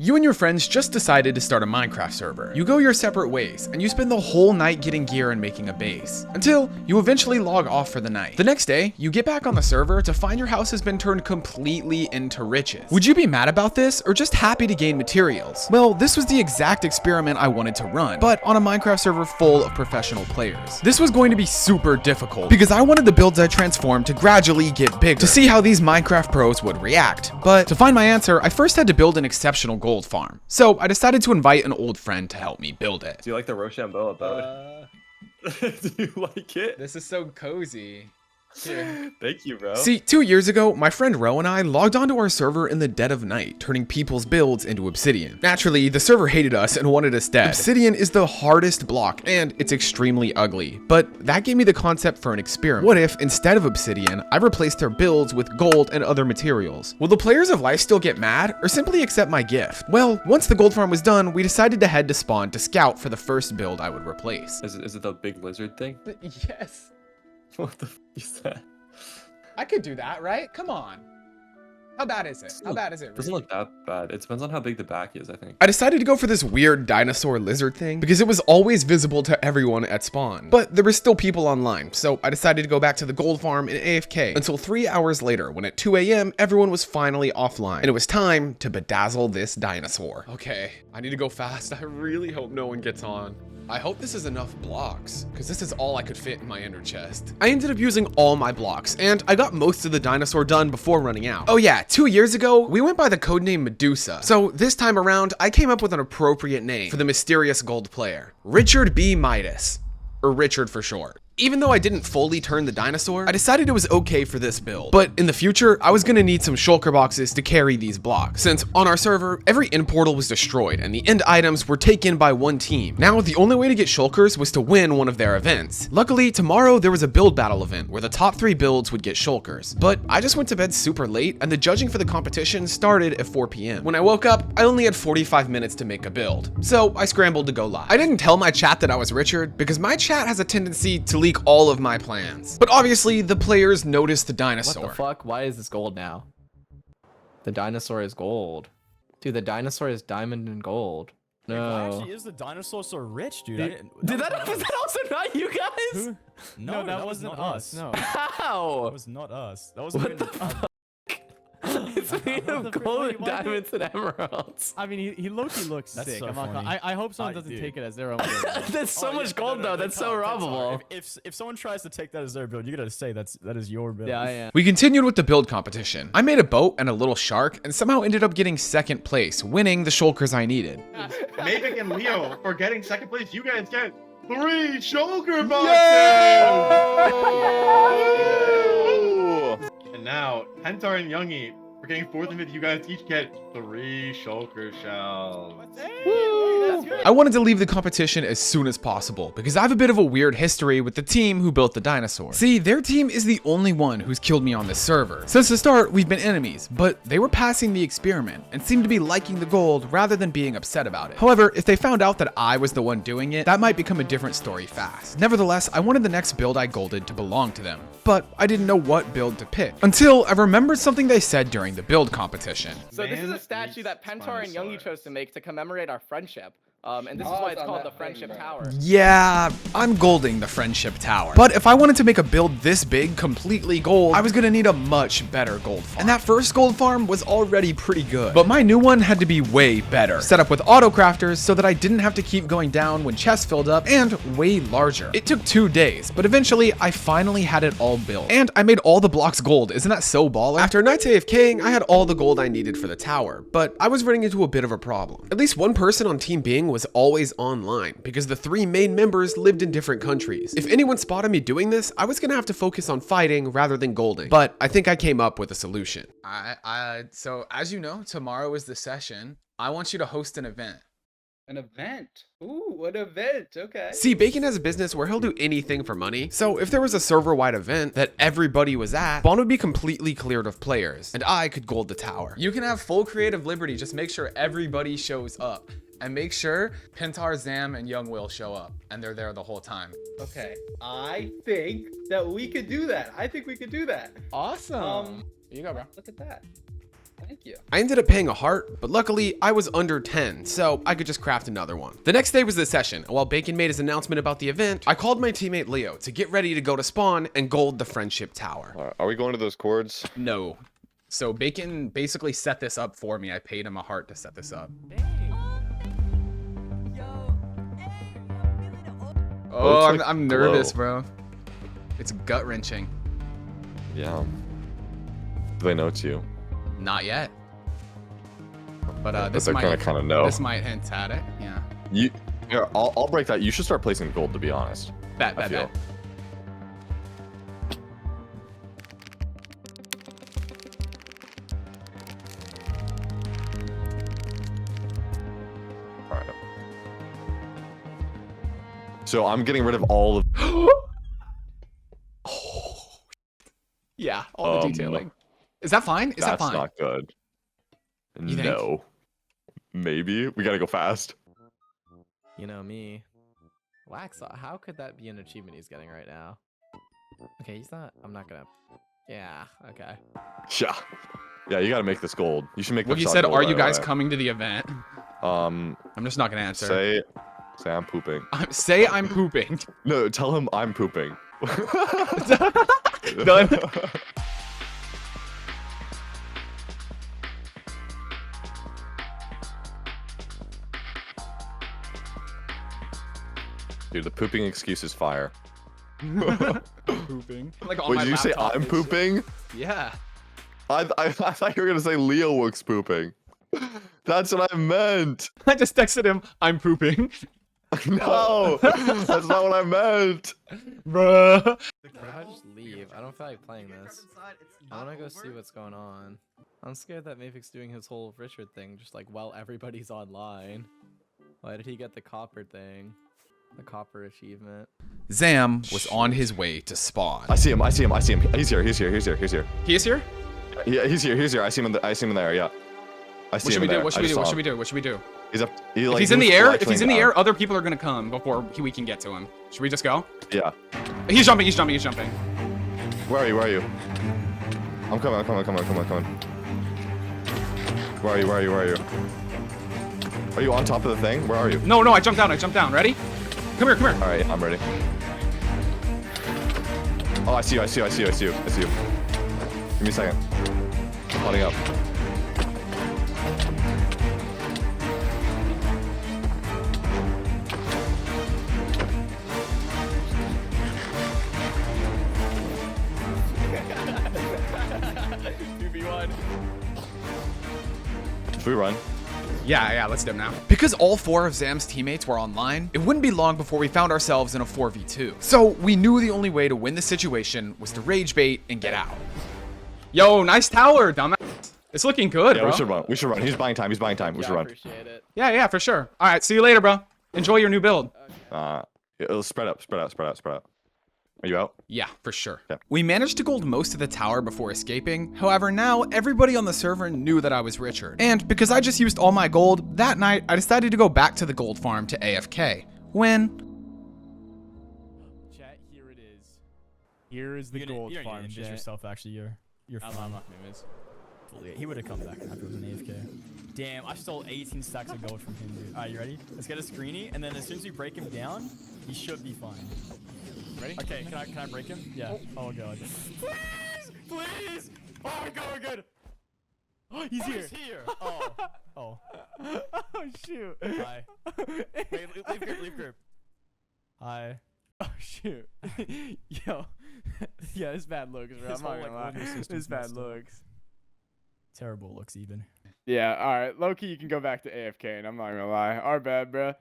You and your friends just decided to start a Minecraft server. You go your separate ways, and you spend the whole night getting gear and making a base, until you eventually log off for the night. The next day, you get back on the server to find your house has been turned completely into riches. Would you be mad about this, or just happy to gain materials? Well, this was the exact experiment I wanted to run, but on a Minecraft server full of professional players. This was going to be super difficult, because I wanted the builds I transformed to gradually get bigger, to see how these Minecraft pros would react. But to find my answer, I first had to build an exceptional gold farm. So I decided to invite an old friend to help me build it. Do you like the Rochambeau abode? Do you like it? This is so cozy. Here. Thank you, bro. See, 2 years ago, my friend Ro and I logged onto our server in the dead of night, turning people's builds into obsidian. Naturally, the server hated us and wanted us dead. Obsidian is the hardest block, and it's extremely ugly. But that gave me the concept for an experiment. What if, instead of obsidian, I replaced their builds with gold and other materials? Will the players of Lifesteal get mad, or simply accept my gift? Well, once the gold farm was done, we decided to head to spawn to scout for the first build I would replace. Is it the big lizard thing? Yes. What the f is that? I could do that, right? Come on. How bad is it? How bad is it? Doesn't look that bad. It depends on how big the back is, I think. I decided to go for this weird dinosaur lizard thing because it was always visible to everyone at spawn. But there were still people online, so I decided to go back to the gold farm in AFK until 3 hours later when at 2 AM everyone was finally offline and it was time to bedazzle this dinosaur. Okay, I need to go fast. I really hope no one gets on. I hope this is enough blocks, because this is all I could fit in my ender chest. I ended up using all my blocks, and I got most of the dinosaur done before running out. Oh yeah, 2 years ago, we went by the codename Medusa. So this time around, I came up with an appropriate name for the mysterious gold player. Richard B. Midas. Or Richard for short. Even though I didn't fully turn the dinosaur, I decided it was okay for this build. But in the future, I was gonna need some shulker boxes to carry these blocks, since on our server, every end portal was destroyed and the end items were taken by one team. Now, the only way to get shulkers was to win one of their events. Luckily, tomorrow there was a build battle event where the top 3 builds would get shulkers. But I just went to bed super late and the judging for the competition started at 4 PM. When I woke up, I only had 45 minutes to make a build. So I scrambled to go live. I didn't tell my chat that I was Richard because my chat has a tendency to leak all of my plans. But obviously, the players noticed the dinosaur. What the fuck? Why is this gold now? The dinosaur is gold. Dude, the dinosaur is diamond and gold. Why No. actually is the dinosaur so rich, dude? Did that was that also not you guys? Who? No, that wasn't us. No, How? that was not us. That was What the fuck? It's made of gold, diamonds, and emeralds. I mean, he low-key looks That's sick. so I'm not gonna, funny. I hope someone Oh, doesn't dude. take it as their own. That's so much gold though. That's so robbable. If someone tries to take that as their build, you gotta say that is your build. Yeah, I am. We continued with the build competition. I made a boat and a little shark and somehow ended up getting second place, winning the shulkers I needed. Mavic and Leo, for getting second place, you guys get 3 shulker boxes! And now, Pentar and Youngie, for getting 4th and 5th, you guys each get 3 shulker shells. I wanted to leave the competition as soon as possible because I have a bit of a weird history with the team who built the dinosaur. See, their team is the only one who's killed me on this server. Since the start, we've been enemies, but they were passing the experiment and seemed to be liking the gold rather than being upset about it. However, if they found out that I was the one doing it, that might become a different story fast. Nevertheless, I wanted the next build I golded to belong to them, but I didn't know what build to pick until I remembered something they said during the build competition. So this is Man a statue that Pentar and Youngie Spinosaurus. chose to make to commemorate our friendship. And this is why it's called the Friendship Tower. Yeah, I'm golding the Friendship Tower. But if I wanted to make a build this big, completely gold, I was gonna need a much better gold farm. And that first gold farm was already pretty good. But my new one had to be way better. Set up with auto crafters so that I didn't have to keep going down when chests filled up, and way larger. It took 2 days, but eventually I finally had it all built. And I made all the blocks gold. Isn't that so baller? After nights AFKing, I had all the gold I needed for the tower, but I was running into a bit of a problem. At least one person on Team Bing was always online because the 3 main members lived in different countries. If anyone spotted me doing this, I was gonna have to focus on fighting rather than golding. But I think I came up with a solution. So as you know, tomorrow is the session. I want you to host an event. An event? Ooh, an event. Okay. See, Bacon has a business where he'll do anything for money. So if there was a server-wide event that everybody was at, spawn would be completely cleared of players, and I could gold the tower. You can have full creative liberty. Just make sure everybody shows up. And make sure Pentar, Zam, and Young Will show up. And they're there the whole time. Okay. I think that we could do that. I think we could do that. Awesome. Here you go, bro. Look at that. Thank you. I ended up paying a heart, but luckily I was under 10, so I could just craft another one. The next day was the session, and while Bacon made his announcement about the event, I called my teammate Leo to get ready to go to spawn and gold the friendship tower. Are we going to those cords? No. So Bacon basically set this up for me. I paid him a heart to set this up. Oh, Looks like I'm nervous, glow. bro. It's gut wrenching. Yeah. Do they know it's you? Not yet. But But this they're might kind of know. this might hint at it. Yeah. Here, I'll break that. You should start placing gold, to be honest. Bet, I bet, feel. bet. All right. So I'm getting rid of all of. Yeah, all the detailing. Is that fine? Is that That's fine? not good. You think? No. Maybe we gotta go fast. You know me. Wax, how could that be an achievement he's getting right now? Okay, he's not. I'm not gonna. Yeah, okay. Yeah. Yeah, you gotta make this gold. You should make. Well, this he shot said, gold "Are right you guys away. coming to the event?" Um, I'm just not gonna answer. say I'm pooping. Say I'm pooping. No, tell him I'm pooping. Done. Dude, the pooping excuse is fire. Pooping. Like on Wait, my did you say laptop I'm and shit. pooping? Yeah. I thought you were gonna say Leo looks pooping. That's what I meant. I just texted him, "I'm pooping." No, that's not what I meant. Bruh. What if I just leave? I don't feel like playing this. I wanna go see what's going on. I'm scared that Maffic's doing his whole Richard thing just like while everybody's online. Why did he get the copper thing? The copper achievement. Zam was on his way to spawn. I see him. He's here. He is here? Yeah, he's here. I see him in there. Yeah. I see What should him we there. do? What I should we just do? What saw should we him. do? What should we do? He's up. If he's in the air, other people are gonna come before we can get to him. Should we just go? Yeah. He's jumping. Where are you? I'm coming. Where are you? Are you on top of the thing? Where are you? No, I jumped down. Ready? Come here. All right, I'm ready. Oh, I see you. Give me a second. I'm holding up. Should we run? Yeah, let's do it now. Because all 4 of Zam's teammates were online, it wouldn't be long before we found ourselves in a 4v2. So we knew the only way to win the situation was to rage bait and get out. Yo, nice tower, dumbass. It's looking good, Yeah, bro. we should run. He's buying time. We should run. Appreciate it. Yeah, for sure. All right, see you later, bro. Enjoy your new build. It'll spread out. Are you out? Yeah, for sure. Yeah. We managed to gold most of the tower before escaping. However, now everybody on the server knew that I was Richard. And because I just used all my gold, that night I decided to go back to the gold farm to AFK. When... Chat, here it is. Here is the gold farm. Chat. Yourself, actually, you're fine. I'm not gonna miss. He would have come back after it was an AFK. Damn, I stole 18 stacks of gold from him, dude. All right, you ready? Let's get a screeny, and then as soon as we break him down, he should be fine. Ready? Okay, can I break him? Yeah. Oh god. Please! Oh my god, we're good! Oh, he's here! Oh. Oh, shoot. Hi. Wait, leave group. Hi. Oh, shoot. Yo. Yeah, this bad looks, bro. I'm not gonna lie. This bad looks. Terrible looks, even. Yeah, alright. Low-key, you can go back to AFK, and I'm not gonna lie. Our bad, bro.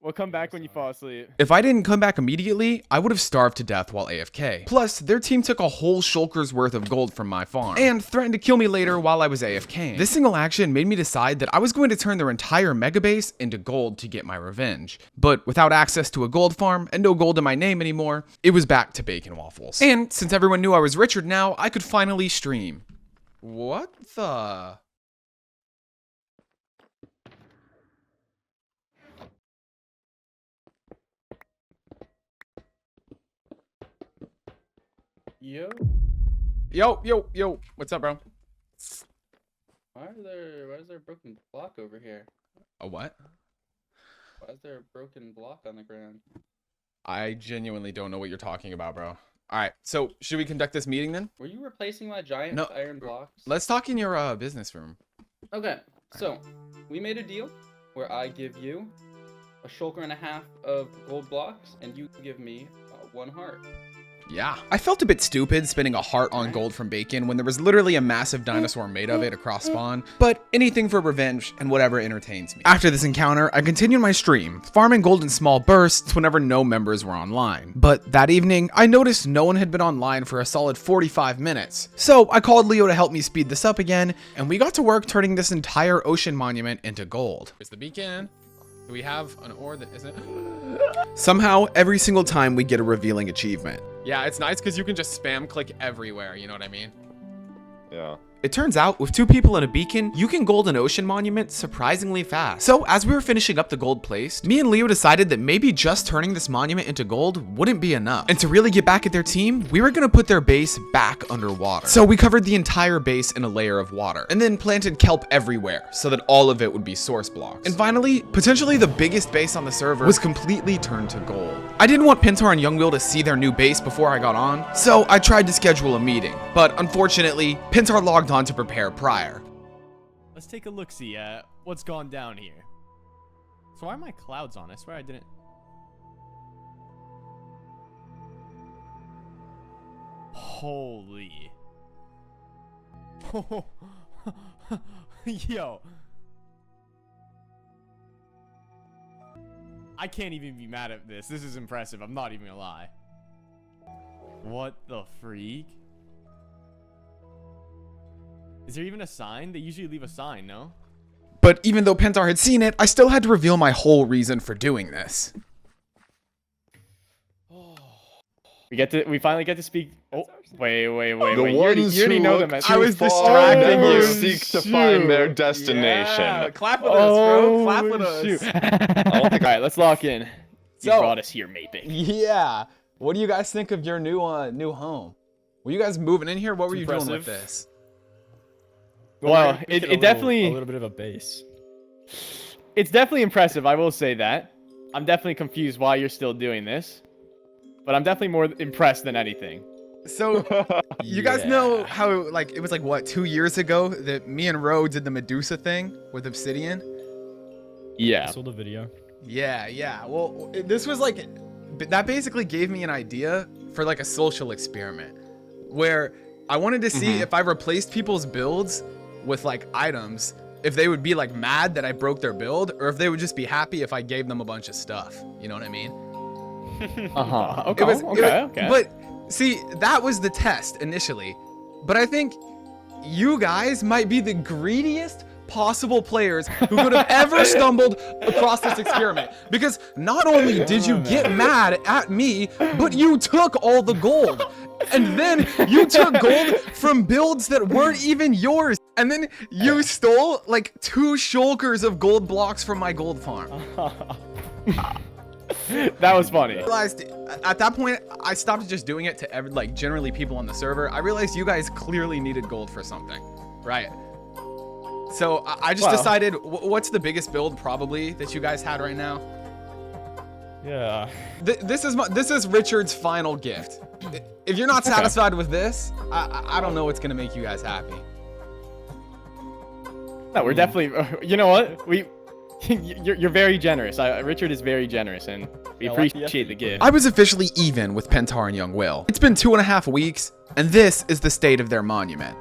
We'll come back when you fall asleep. If I didn't come back immediately, I would have starved to death while AFK. Plus, their team took a whole shulker's worth of gold from my farm, and threatened to kill me later while I was AFK. This single action made me decide that I was going to turn their entire mega base into gold to get my revenge. But without access to a gold farm, and no gold in my name anymore, it was back to bacon waffles. And since everyone knew I was Richard now, I could finally stream. What the... Yo. Yo, what's up, bro? Why is there a broken block over here? A what? Why is there a broken block on the ground? I genuinely don't know what you're talking about, bro. All right, so should we conduct this meeting then? Were you replacing my giant No, iron blocks? Let's talk in your business room. Okay, so we made a deal where I give you a shulker and a half of gold blocks, and you give me 1 heart. Yeah. I felt a bit stupid spending a heart on gold from bacon when there was literally a massive dinosaur made of it across spawn, but anything for revenge and whatever entertains me. After this encounter, I continued my stream, farming gold in small bursts whenever no members were online. But that evening, I noticed no one had been online for a solid 45 minutes. So I called Leo to help me speed this up again, and we got to work turning this entire ocean monument into gold. Here's the beacon. Do we have an ore that isn't? Somehow, every single time we get a revealing achievement. Yeah, it's nice because you can just spam click everywhere, you know what I mean? Yeah. It turns out, with 2 people and a beacon, you can gold an ocean monument surprisingly fast. So, as we were finishing up the gold placed, me and Leo decided that maybe just turning this monument into gold wouldn't be enough. And to really get back at their team, we were gonna put their base back underwater. So we covered the entire base in a layer of water, and then planted kelp everywhere, so that all of it would be source blocks. And finally, potentially the biggest base on the server was completely turned to gold. I didn't want Pintar and Youngwill to see their new base before I got on, so I tried to schedule a meeting. But unfortunately, Pintar logged on to prepare prior. Let's take a look-see at what's gone down here. So why are my clouds on? I swear I didn't. Holy. Yo. I can't even be mad at this. This is impressive. I'm not even gonna lie. What the freak? Is there even a sign? They usually leave a sign, no? But even though Pintar had seen it, I still had to reveal my whole reason for doing this. We finally get to speak. Oh, wait. The You ones already who know look them. too I was far distracting never you. seek to find their destination. Yeah, Clap with us, bro. Clap with us. All right, let's lock in. You So- brought us here, maybe. Yeah. What do you guys think of your new home? Were you guys moving in here? What were you doing with this? Well, it definitely. A little bit of a base. It's definitely impressive. I will say that. I'm definitely confused why you're still doing this, but I'm definitely more impressed than anything. So, you guys know how, like, it was like, what, 2 years ago that me and Ro did the Medusa thing with Obsidian? Yeah. I saw the video. Yeah. Well, this was like, that basically gave me an idea for like a social experiment where I wanted to see if I replaced people's builds with like items, if they would be like mad that I broke their build, or if they would just be happy if I gave them a bunch of stuff. You know what I mean? Okay. But see, that was the test initially. But I think you guys might be the greediest possible players who could have ever stumbled across this experiment, because not only did you get mad at me, but you took all the gold, and then you took gold from builds that weren't even yours, and then you stole like 2 shulkers of gold blocks from my gold farm. That was funny. I realized at that point I stopped just doing it to generally people on the server. I realized you guys clearly needed gold for something, right? So I just decided, what's the biggest build probably that you guys had right now? Yeah. This is Richard's final gift. If you're not satisfied with this, I don't know what's gonna make you guys happy. No, we're definitely. You know what? You're very generous. Richard is very generous, and we appreciate the gift. I was officially even with Pintar and Youngwill. It's been 2.5 weeks, and this is the state of their monument.